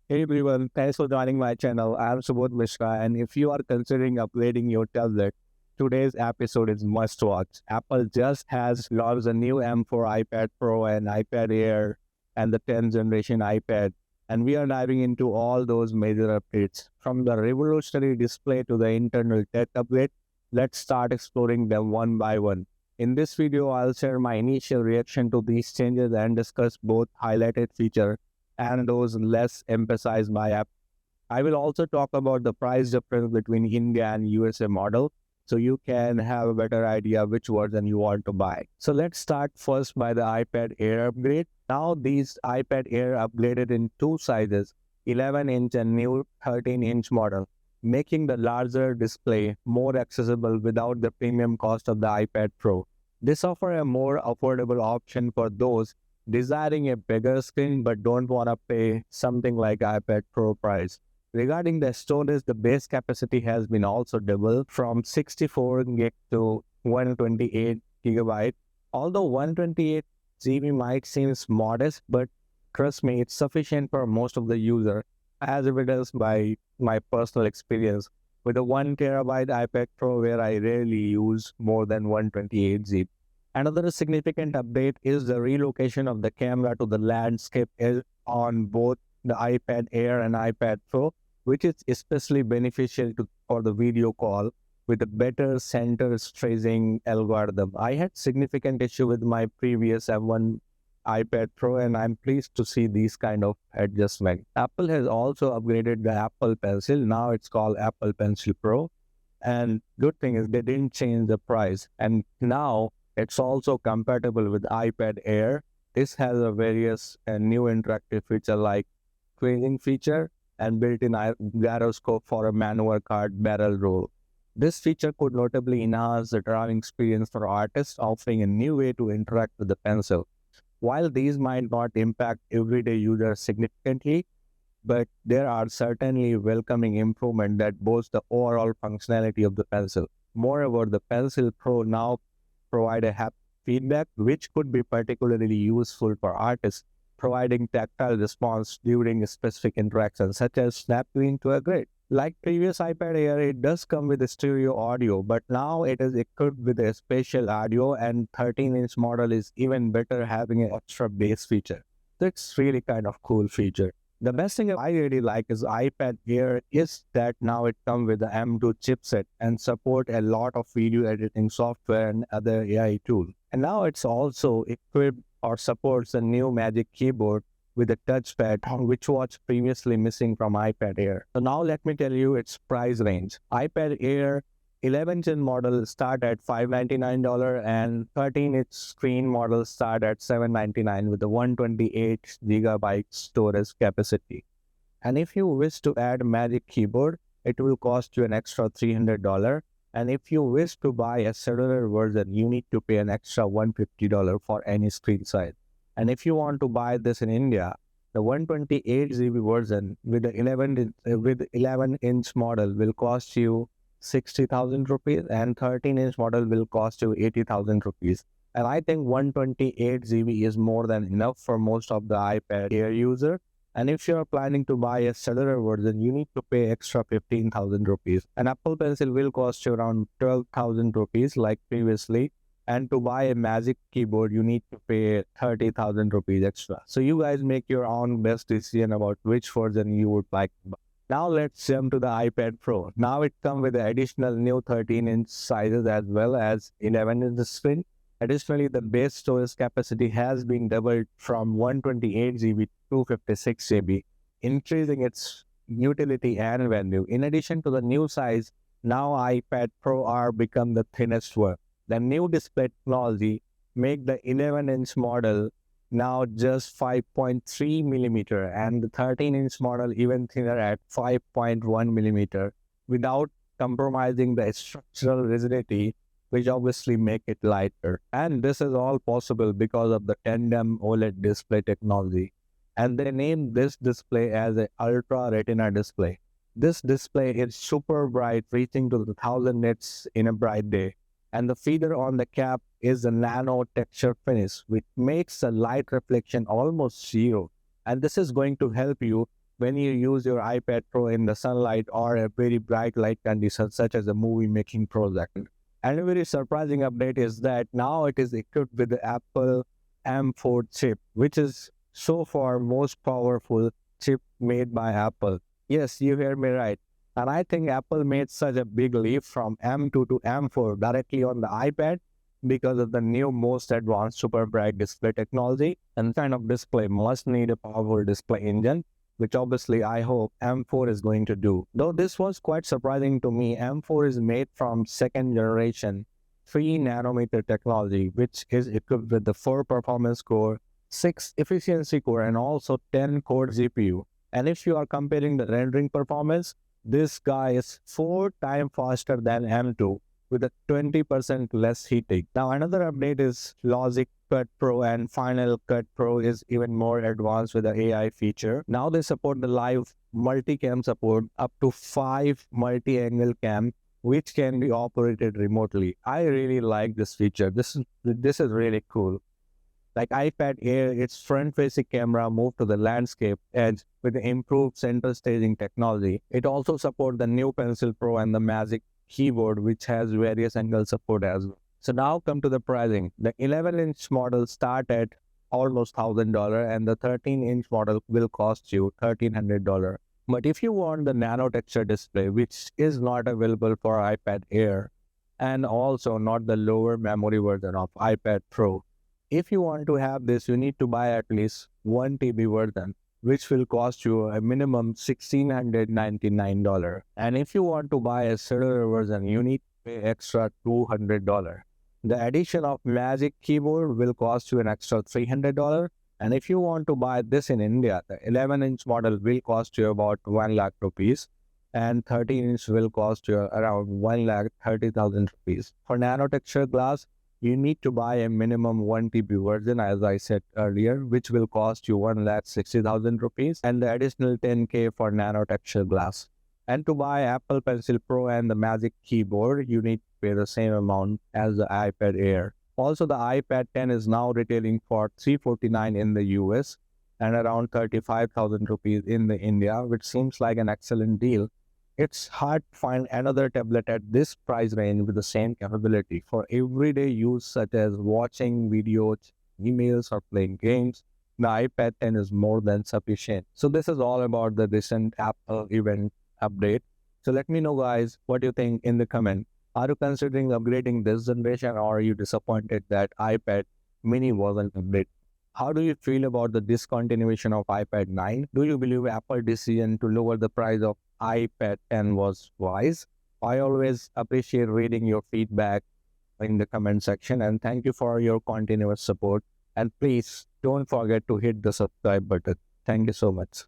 Hey everyone, thanks for joining my channel. I'm Subodh Mishra, and if you are considering upgrading your tablet, today's episode is must watch. Apple just has launched a new M4 iPad Pro and iPad Air and the 10th generation iPad, and we are diving into all those major updates. From the revolutionary display to the internal tech upgrade, let's start exploring them one by one. In this video, I'll share my initial reaction to these changes and discuss both highlighted features and those less emphasized by Apple. I will also talk about the price difference between India and USA model so you can have a better idea which version you want to buy. So let's start first by the iPad Air upgrade. Now these iPad Air upgraded in two sizes, 11-inch and new 13-inch model, making the larger display more accessible without the premium cost of the iPad Pro. This offers a more affordable option for those desiring a bigger screen but don't want to pay something like iPad Pro price. Regarding the storage, the base capacity has been also doubled from 64 gig to 128 gigabyte. Although 128 GB might seem modest, but trust me, it's sufficient for most of the user, as evidenced by my personal experience with a 1 terabyte iPad Pro where I rarely use more than 128 GB. Another significant update is the relocation of the camera to the landscape on both the iPad Air and iPad Pro, which is especially beneficial for the video call with a better center tracing algorithm. I had significant issue with my previous M1 iPad Pro, and I'm pleased to see these kind of adjustment. Apple has also upgraded the Apple Pencil. Now it's called Apple Pencil Pro. And good thing is they didn't change the price. And now it's also compatible with iPad Air. This has a various new interactive feature like tracing feature and built-in gyroscope for a manual card barrel roll. This feature could notably enhance the drawing experience for artists, offering a new way to interact with the pencil. While these might not impact everyday users significantly, but there are certainly welcoming improvements that boost the overall functionality of the pencil. Moreover, the Pencil Pro now provide a haptic feedback, which could be particularly useful for artists, providing tactile response during specific interactions, such as snapping to a grid. Like previous iPad Air, it does come with a stereo audio, but now it is equipped with a spatial audio, and 13-inch model is even better, having an extra bass feature. That's really kind of cool feature. The best thing I really like is iPad Air is that now it comes with the M2 chipset and support a lot of video editing software and other AI tools. And now it's also equipped or supports a new Magic Keyboard with a touchpad, which was previously missing from iPad Air. So now let me tell you its price range. iPad Air 11-inch model start at $599 and 13-inch screen models start at $799 with a 128 gigabyte storage capacity. And if you wish to add Magic Keyboard, it will cost you an extra $300. And if you wish to buy a cellular version, you need to pay an extra $150 for any screen size. And if you want to buy this in India, the 128 GB version with the 11-inch model will cost you 60,000 rupees and 13-inch model will cost you 80,000 rupees. And I think 128 GB is more than enough for most of the iPad Air user. And if you are planning to buy a cellular version, you need to pay extra 15,000 rupees. An Apple Pencil will cost you around 12,000 rupees like previously. And to buy a Magic Keyboard, you need to pay 30,000 rupees extra. So you guys make your own best decision about which version you would like to buy. Now let's jump to the iPad Pro. Now it comes with the additional new 13-inch sizes as well as 11-inch screen. Additionally, the base storage capacity has been doubled from 128 GB to 256 GB, increasing its utility and value. In addition to the new size, now iPad Pro are become the thinnest one. The new display technology make the 11-inch model now just 5.3 millimeter and the 13-inch model even thinner at 5.1 millimeter without compromising the structural rigidity, which obviously make it lighter. And this is all possible because of the tandem OLED display technology. And they named this display as an Ultra Retina display. This display is super bright, reaching to the 1000 nits in a bright day. And the feeder on the cap is a nano-texture finish, which makes the light reflection almost zero. And this is going to help you when you use your iPad Pro in the sunlight or a very bright light condition, such as a movie making project. And a very surprising update is that now it is equipped with the Apple M4 chip, which is so far most powerful chip made by Apple. Yes, you hear me right. And I think Apple made such a big leap from M2 to M4 directly on the iPad because of the new most advanced super bright display technology. And kind of display must need a powerful display engine, which obviously I hope M4 is going to do. Though this was quite surprising to me, M4 is made from second generation 3 nanometer technology, which is equipped with the 4 performance core, 6 efficiency core, and also 10 core GPU. And if you are comparing the rendering performance, this guy is 4 times faster than M2 with a 20% less heating. Now another update is Logic Cut Pro and Final Cut Pro is even more advanced with the AI feature. Now they support the live multi-cam support up to 5 multi-angle cam which can be operated remotely. I really like this feature. This is really cool. Like iPad Air, its front-facing camera moved to the landscape edge with the improved center staging technology. It also supports the new Pencil Pro and the Magic Keyboard, which has various angle support as well. So now come to the pricing. The 11-inch model start at almost $1,000 and the 13-inch model will cost you $1,300. But if you want the nano-texture display, which is not available for iPad Air and also not the lower memory version of iPad Pro, if you want to have this, you need to buy at least 1 TB version, which will cost you a minimum $1,699. And if you want to buy a cellular version, you need to pay extra $200. The addition of Magic Keyboard will cost you an extra $300. And if you want to buy this in India, the 11-inch model will cost you about 1 lakh rupees and 13-inch will cost you around 1,30,000 rupees. For nano-texture glass, you need to buy a minimum 1 TB version, as I said earlier, which will cost you 1,60,000 rupees and the additional 10K for nano-texture glass. And to buy Apple Pencil Pro and the Magic Keyboard, you need to pay the same amount as the iPad Air. Also, the iPad 10 is now retailing for $349 in the US and around 35,000 rupees in the India, which seems like an excellent deal. It's hard to find another tablet at this price range with the same capability for everyday use such as watching videos, emails, or playing games. The iPad 10 is more than sufficient. So this is all about the recent Apple event update. So let me know guys what you think in the comment. Are you considering upgrading this generation or are you disappointed that iPad mini wasn't updated? How do you feel about the discontinuation of iPad 9? Do you believe Apple's decision to lower the price of iPad 10 was wise? I always appreciate reading your feedback in the comment section and thank you for your continuous support. And please don't forget to hit the subscribe button. Thank you so much.